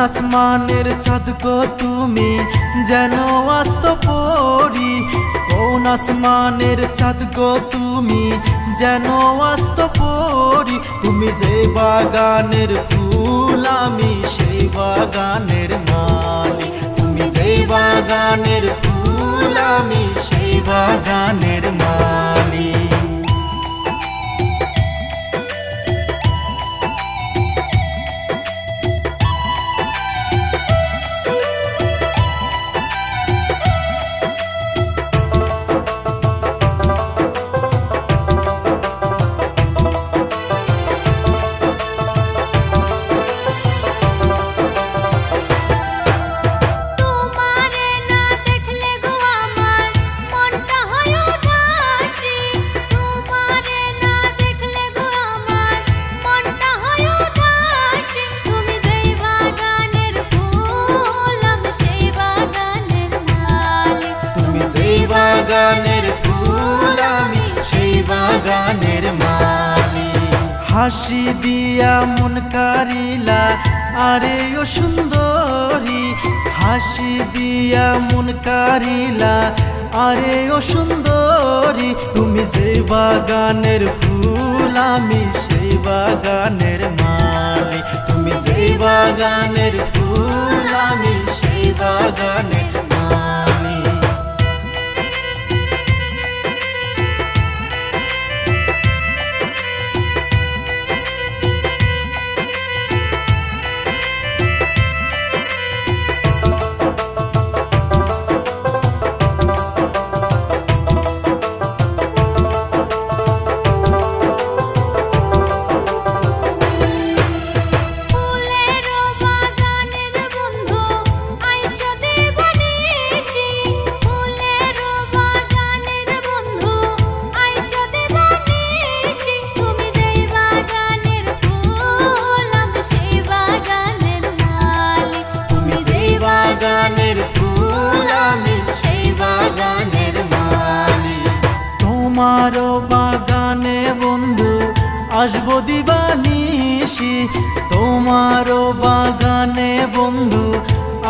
আসমানের চাঁদ গো তুমি যেন আস্ত পরি, কোন আসমানের চাঁদ গো তুমি যেন আস্ত পরি। তুমি যে বাগানের ফুল আমি সেই বাগানের মালি, তুমি যে বাগানের ফুল আমি সেই বাগানের মালি। বাগানের ফুল আমি সেই বাগানের মালি। হাসি দিয়া মন কারিলা আরে ও সুন্দরী, হাসি দিয়া মন কারিলা আরে ও সুন্দরী। তুমি যে বাগানের ফুল আমি সেই বাগানের মালি, তুমি যে বাগানের ফুল আমি সেই বাগানের মালি। বাগানের ফুল আমি সেই বাগানের মালি। তোমারও বাগানে বন্ধু আসবো দিবানিশি, তোমারও বাগানে বন্ধু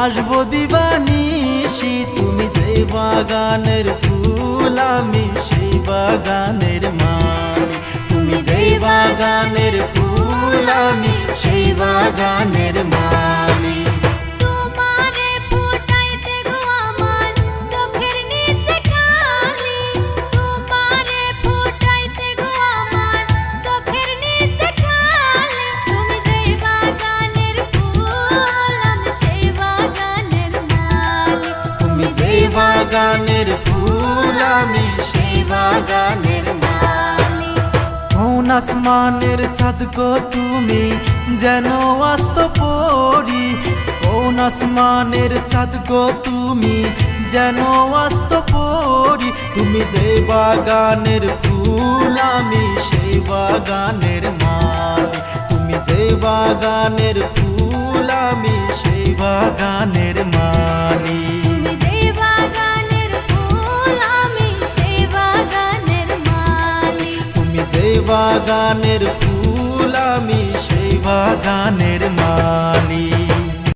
আসবো দিবানিশি। তুমি যে বাগানের ফুল আমি সেই বাগানের মালি, তুমি যে বাগানের ফুল আমি সেই বাগানের মালি। বাগানের ফুল আমি সেই বাগানের মালি। কোন আসমানের চাঁদ গো তুমি যেন আস্ত পরি, কোন আসমানের চাঁদ গো তুমি যেন আস্ত পরি। তুমি যে বাগানের ফুল আমি সেই বাগানের মালি, তুমি যে বাগানের ফুল আমি সেই বাগানের মালি। বাগানের ফুল আমি সেই বাগানের মালি।